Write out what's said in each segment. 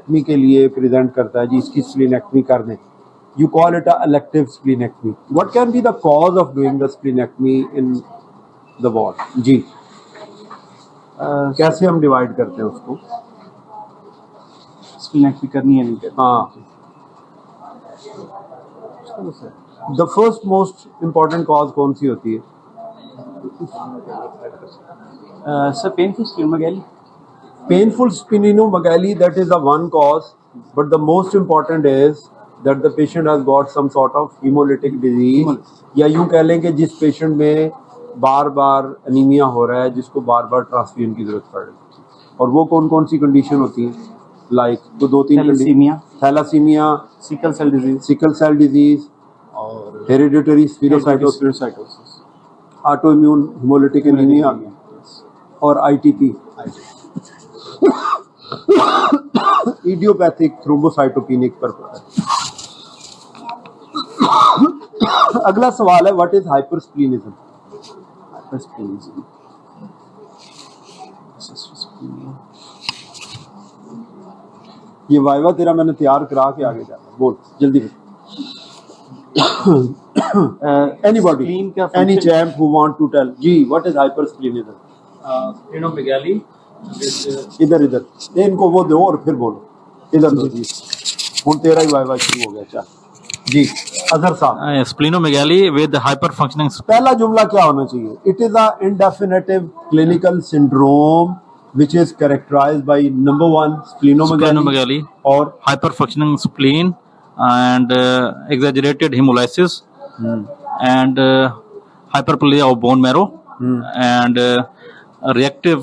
Splenectomy के लिए present करता है जी इसकी स्प्लीनेक्टमी कर दें, you call it a elective splenectomy. What can be the cause of doing the splenectomy in the ward? जी कैसे हम डिवाइड करते हैं उसको? स्प्लीनेक्टमी करनी है नहीं करनी? हाँ, the first most important cause कौन सी होती है? Sir painful splenomegaly. Painful splenomegaly, that is the one cause, but the most important is that the patient has got some sort of hemolytic disease, या यूं कह लें कि जिस पेशेंट में बार बार अनीमिया हो रहा है, जिसको बार बार ट्रांसफ्यूजन की जरूरत पड़ रही है. और वो कौन कौन सी कंडीशन होती है? लाइक तो दो तीन थैलासीमिया, सिकल सेल डिजीज और hereditary spherocytosis, autoimmune haemolytic anaemia और आईटीपी, इडियोपैथिक थ्रोम्बोसाइटोपेनिक पर्पस. अगला सवाल है व्हाट इज हाइपरस्प्लीनिज्म? ये वाइवा तेरा मैंने तैयार करा के आगे जाता. बोल जल्दी. Anybody, any champ who want to tell जी व्हाट इज हाइपरस्प्लीनिज्म? स्प्लीनोमेगाली. इधर इनको वो दो और फिर बोलो. इधर दो जी. ਹੁਣ तेरा ही वाइवा शुरू हो गया. चल जी अजहर साहब. Splenomegaly with hyper functioning. पहला जुमला क्या होना चाहिए? It is a indefinitive clinical syndrome which is characterized by number 1 splenomegaly or hyper functioning spleen and exaggerated hemolysis and hyperplasia of bone marrow and reactive.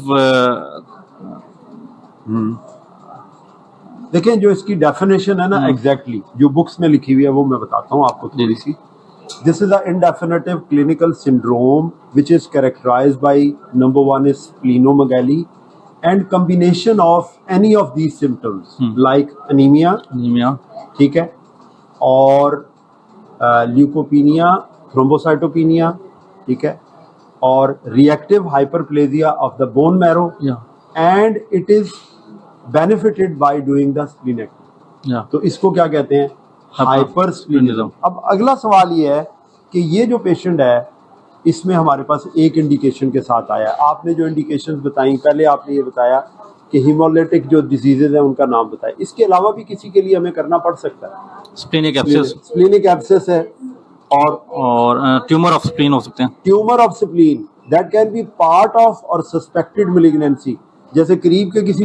देखें जो इसकी डेफिनेशन है ना एग्जैक्टली जो बुक्स में लिखी हुई है वो मैं बताता हूँ आपको थोड़ी सी. This is a indefinitive clinical syndrome which is characterized by number 1 is splenomegaly and combination of any of these symptoms like anemia, ठीक है, और ल्यूकोपीनिया, थ्रोम्बोसाइटोपेनिया, ठीक है, और reactive hyperplasia of the bone marrow, and it is benefited by doing the splenectomy. तो इसको क्या कहते हैं? हाइपरस्प्लीनिज्म. अब अगला सवाल ये है कि ये जो पेशेंट है इसमें हमारे पास एक इंडिकेशन के साथ आया. आपने जो इंडिकेशंस बताई, पहले आपने ये बताया कि हिमोलिटिक जो डिजीजेज हैं उनका नाम बताया. इसके अलावा भी किसी के लिए हमें करना पड़ सकता है. स्प्लीनिक एब्सेस है और ट्यूमर ऑफ स्प्लीन हो सकते हैं. Tumour of spleen that can be part of और सस्पेक्टेड मैलिग्नेंसी. जैसे करीब के किसी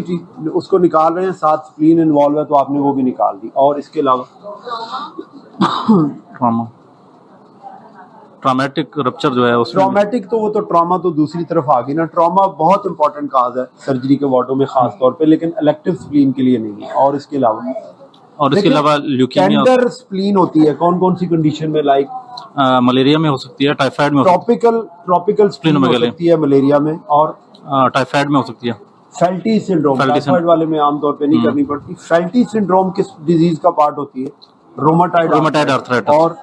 उसको निकाल रहे हैं, साथ स्प्लीन इन्वॉल्व है तो आपने वो भी निकाल दी. और इसके अलावा ट्रॉमेटिक रप्चर जो है उसमें ट्रॉमेटिक तो वो तो ट्रॉमा तो दूसरी तरफ आ गई ना. ट्रॉमा बहुत इंपॉर्टेंट काज है सर्जरी के वार्डों में खास तौर पे, लेकिन इलेक्टिव स्प्लीन के लिए नहीं है. और इसके अलावा ल्यूकीमिया, टेंडर स्प्लीन होती है कौन कौन सी कंडीशन में? लाइक मलेरिया में हो सकती है, टाइफाइड में, ट्रॉपिकल स्प्लीन हो सकती है मलेरिया में, और टाइफाइड में हो सकती है. फेल्टी सिंड्रोम टाइफाइड वाले में आमतौर पे नहीं करनी पड़ती. फेल्टी सिंड्रोम किस डिजीज का पार्ट होती है? रोमाटाइड आर्थराइटिस और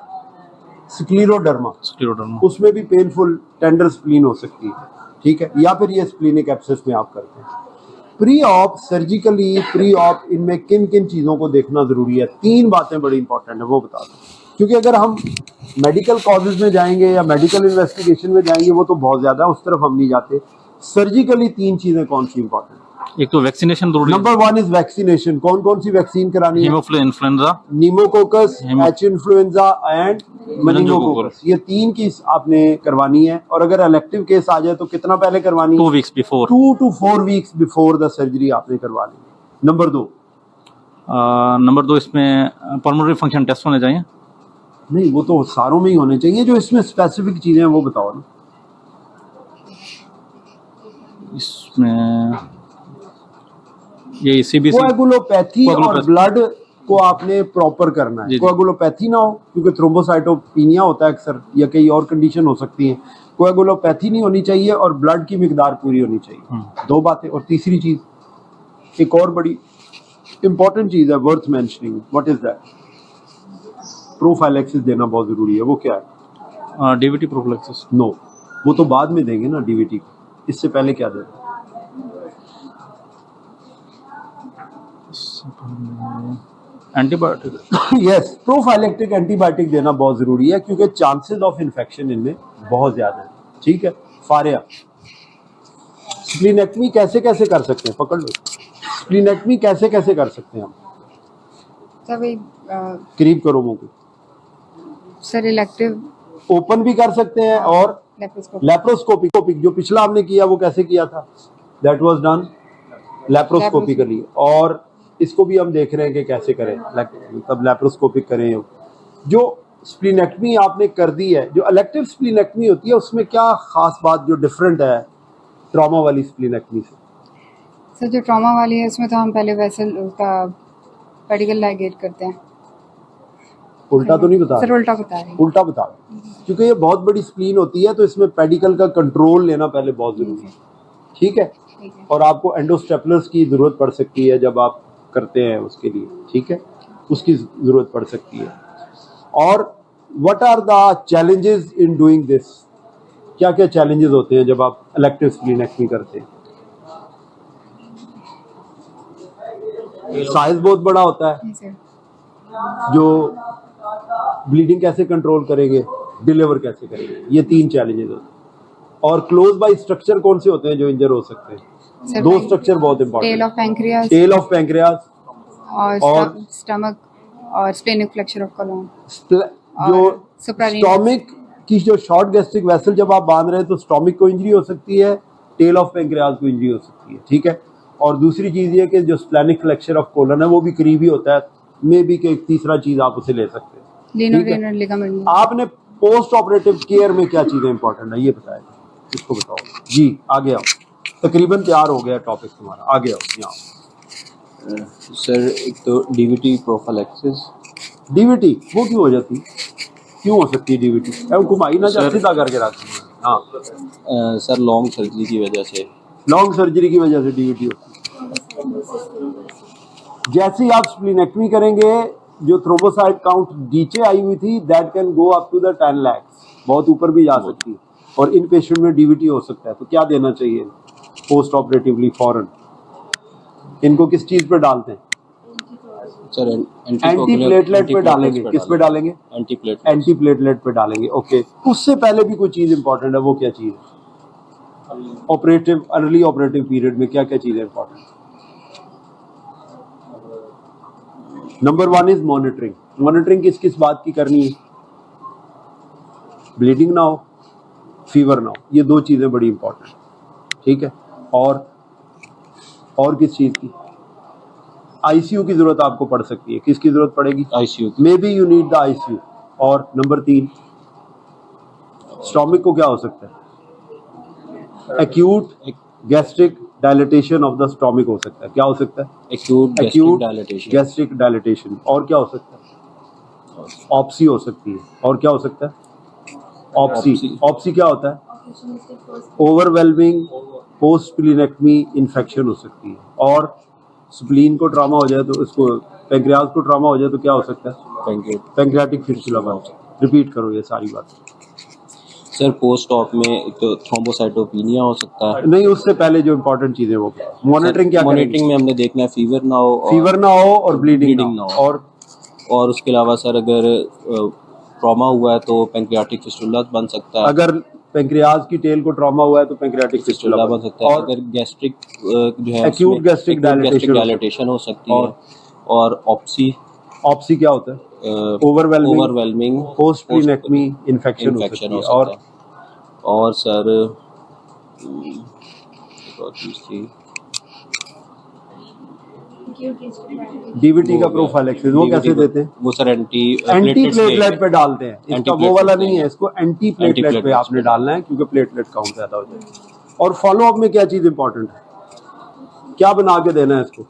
स्क्लेरोडर्मा. उसमें भी पेनफुल टेंडर स्प्लीन हो सकती है, ठीक है, या फिर ये स्प्लीनिक एब्सेस में आप करते हैं. Pre op surgically pre op इनमें किन किन चीज़ों को देखना ज़रूरी है? 3 बातें बड़ी इंपॉर्टेंट है, वो बता दो. क्योंकि अगर हम मेडिकल कॉजेज में जाएंगे या मेडिकल इन्वेस्टिगेशन में जाएंगे वो तो बहुत ज़्यादा है, उस तरफ हम नहीं जाते. सर्जिकली 3 चीज़ें कौन सी इंपॉर्टेंट? एक तो वैक्सीनेशन जरूरी है. Number 1 is vaccination. कौन कौन सी वैक्सीन करानी है? Influenza, pneumococcus, H influenza and meningococcus. ये 3 की आपने करवानी है. और अगर इलेक्टिव केस आ जाए तो कितना पहले करवानी है? 2 weeks before. 2 to 4 weeks before the surgery आपने करवानी है. नंबर 2 इसमें पल्मोनरी फंक्शन टेस्ट होने चाहिए. नहीं वो तो सारों में ही होने चाहिए. जो इसमें स्पेसिफिक चीजें हैं वो बताओ ना. इसमें ये सीबीसी कोएगुलोपैथी और ब्लड को आपने प्रॉपर करना है. कोएगुलोपैथी ना हो क्योंकि थ्रोम्बोसाइटोपेनिया होता है अक्सर, या कई और कंडीशन हो सकती है. कोएगुलोपैथी नहीं होनी चाहिए और ब्लड की मिकदार पूरी होनी चाहिए. 2 बातें. और तीसरी चीज, एक और बड़ी इंपॉर्टेंट चीज है worth mentioning. What is that? Prophylaxis देना बहुत जरूरी है. वो क्या है? DVT prophylaxis. नो, वो तो बाद में देंगे ना डीवीटी. इससे पहले क्या देंगे? एंटीबायोटिक यस, प्रोफाइलेक्टिक एंटीबायोटिक देना बहुत जरूरी है क्योंकि चांसेस ऑफ इन्फेक्शन इनमें बहुत ज्यादा है। ठीक है, फारिया, स्प्लीनेक्टमी कैसे कैसे कर सकते हैं? पकड़ लो, स्प्लीनेक्टमी कैसे कैसे कर सकते हैं हम? सर वही करीब करो मुंह को। सर इलेक्टिव ओपन भी कर सकते हैं और लेप्रोस्कोपी लेप्रोस्कोपिक जो पिछला हमने किया वो कैसे किया था? That was done laparoscopically. और इसको भी हम देख रहे हैं कि कैसे करें, मतलब लेप्रोस्कोपिक करें। जो स्प्लीनेक्टमी आपने कर दी है, जो इलेक्टिव स्प्लीनेक्टमी होती है उसमें क्या खास बात जो डिफरेंट है ट्रॉमा वाली स्प्लीनेक्टमी से? सर जो ट्रॉमा वाली है उसमें तो हम पहले वेसल उसका पेडिकल लाइगेट करते हैं। उल्टा तो नहीं बता सर रहे? उल्टा बता रहे हैं। उल्टा बता रहे। क्योंकि ये बहुत बड़ी स्प्लीन होती है तो इसमें पेडिकल का कंट्रोल लेना पहले बहुत जरूरी है। ठीक है, ठीक है। और आपको एंडोस्टेपलर्स की जरूरत पड़ सकती है जब आप करते हैं उसके लिए। ठीक है, उसकी जरूरत पड़ सकती है। और what are the challenges in doing this? क्या क्या चैलेंजेस होते हैं जब आप इलेक्टिव स्प्लीनेक्टमी करते हैं? साइज बहुत बड़ा होता है, नहीं सर, जो ब्लीडिंग कैसे कंट्रोल करेंगे, डिलीवर कैसे करेंगे, ये 3 चैलेंजेस होते हैं। और क्लोज बाय स्ट्रक्चर कौन से होते हैं जो इंजर हो सकते हैं? सर 2 स्ट्रक्चर बहुत tail important, of pancreas tail of pancreas और स्टमक और स्प्लेनिक फ्लेक्चर ऑफ कोलन जो suprarenal। स्टोमिक की जो शॉर्ट गैस्ट्रिक वेसल जब आप बांध रहे हैं तो स्टोमिक को इंजरी हो सकती है, टेल ऑफ पैंक्रियास को इंजरी हो सकती है। ठीक है, और दूसरी चीज ये कि जो स्प्लेनिक फ्लेक्चर ऑफ कोलन है वो भी करीब ही होता है, मे बी कि एक तीसरा चीज आप उसे ले सकते हैं। लीनोरेनल लिगामेंट। आपने पोस्ट ऑपरेटिव केयर में क्या चीजें इंपॉर्टेंट है ये बताया, इसको बताओ जी। आगे आओ, तकरीबन तैयार हो गया टॉपिक तुम्हारा, आगे आओ यहाँ। सर एक तो डीवीटी प्रोफाइलैक्सिस। डीवीटी वो क्यों हो जाती, क्यों हो सकती है डीवीटी? घुमाई ना जा, सीधा करके रखती है। हाँ, सर लॉन्ग सर्जरी की वजह से। लॉन्ग सर्जरी की वजह से डीवीटी होती है। जैसे ही आप स्प्लीनेक्टमी करेंगे, जो थ्रोम्बोसाइट काउंट नीचे आई हुई थी that can go up to the 10 lakh, बहुत ऊपर भी जा सकती है। और इन पेशेंट में डीवीटी हो सकता है, तो क्या देना चाहिए पोस्ट ऑपरेटिवली फौरन? इनको किस चीज पे डालते हैं? सर एंटी प्लेटलेट पे डालेंगे। किस पे डालेंगे? एंटी प्लेटलेट पे डालेंगे। ओके, उससे पहले भी कोई चीज इंपॉर्टेंट है, वो क्या चीज है? ऑपरेटिव अर्ली ऑपरेटिव पीरियड में क्या क्या चीजें important? Number 1 is monitoring. Monitoring किस किस बात की करनी है? ब्लीडिंग ना हो, फीवर ना हो, ये 2 चीजें बड़ी इंपॉर्टेंट। ठीक है, और किस चीज की? आईसीयू की जरूरत आपको पड़ सकती है। किसकी जरूरत पड़ेगी? ICU. May be you need the ICU. और नंबर 3 स्टोमिक को क्या हो सकता है? Acute gastric dilatation of the stomach हो सकता है। क्या हो सकता है? Acute gastric dilatation. और क्या हो सकता है? ऑप्सी हो सकती है। और क्या हो सकता है? ऑप्सी क्या होता है? ओवरवेलमिंग पोस्ट स्प्लीनेक्टमी इन्फेक्शन हो सकती है। और स्प्लीन को ट्रॉमा हो जाए तो इसको, पैंक्रियाज को ट्रॉमा हो जाए तो क्या हो सकता है? पैंक्रियाटिक फिस्टुला बन सकता है। रिपीट करो ये सारी बात। सर पोस्ट ऑप में एक तो थ्रोम्बोसाइटोपिनिया हो सकता है। नहीं, उससे पहले जो इंपॉर्टेंट चीजें वो मॉनिटरिंग क्या करेंगे? मॉनिटरिंग में हमने देखना है फीवर ना हो और ब्लीडिंग ना हो। और उसके अलावा सर अगर ट्रॉमा हुआ है तो पैंक्रियाटिक फिस्टुला बन सकता है। अगर पैंक्रियाज की टेल को ट्रॉमा हुआ है तो पैंक्रियाटिक फिस्टुला बन सकता है। और अगर गैस्ट्रिक जो है एक्यूट गैस्ट्रिक डायलिटेशन हो सकती है। और ऑप्सी क्या होता है? ओवरवेलमिंग पोस्ट स्प्लीनेक्टमी इन्फेक्शन हो सकती है। और सर एक और चीज थी, डीवीटी का प्रोफाइलेक्सिस वो कैसे देते हैं? वो सर एंटी प्लेटलेट पे डालते हैं। इसका वो वाला नहीं है, इसको एंटी प्लेटलेट पे आपने डालना है क्योंकि प्लेटलेट काउंट ज्यादा हो जाए। और फॉलो अप में क्या चीज इंपॉर्टेंट है? क्या बना के देना है इसको?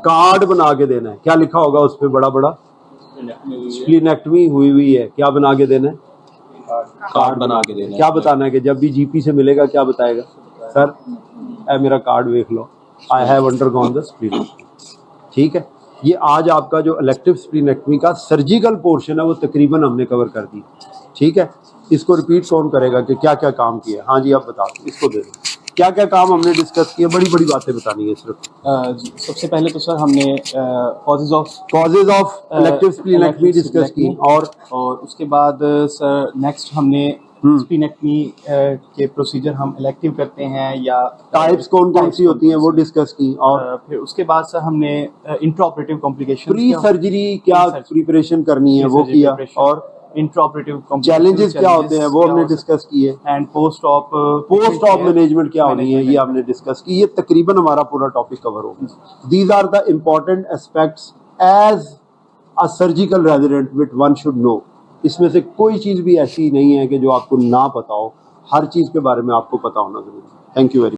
कार्ड बना के देना है। क्या लिखा होगा उस पर बड़ा बड़ा? स्प्लीनेक्टमी हुई है, क्या बना के देना है? कार्ड बना के देना है। क्या बताना है कि जब भी जीपी से मिलेगा क्या बताएगा? सर मेरा कार्ड देख लो, I have undergone the splenectomy. ठीक है, ये आज आपका जो इलेक्टिव स्प्लीनेक्टमी का सर्जिकल पोर्शन है वो तकरीबन हमने कवर कर दी। ठीक है, इसको रिपीट कौन करेगा कि क्या क्या काम किया? हाँ जी, आप बता दो, इसको दे दो। क्या क्या काम हमने डिस्कस किए, बड़ी बड़ी बातें बतानी है सिर्फ। जी, सबसे पहले तो सर हमने causes of causes of elective splenectomy discuss की, और उसके बाद सर नेक्स्ट हमने स्प्लीनेक्टमी के प्रोसीजर हम इलेक्टिव करते हैं या टाइप्स कौन कौन सी होती हैं वो डिस्कस की, और फिर उसके बाद सर हमने इंट्राऑपरेटिव कॉम्प्लिकेशन, प्री सर्जरी क्या प्रिपरेशन करनी है वो किया, और इंट्राऑपरेटिव चैलेंजेस क्या होते हैं वो हमने डिस्कस किए, एंड पोस्ट ऑफ मैनेजमेंट क्या होनी है ये हमने डिस्कस की। ये तकरीबन हमारा पूरा टॉपिक कवर हो गया। These are the important aspects as a surgical resident which one should know. इसमें से कोई चीज़ भी ऐसी नहीं है कि जो आपको ना पता हो, हर चीज़ के बारे में आपको पता होना जरूरी है। Thank you very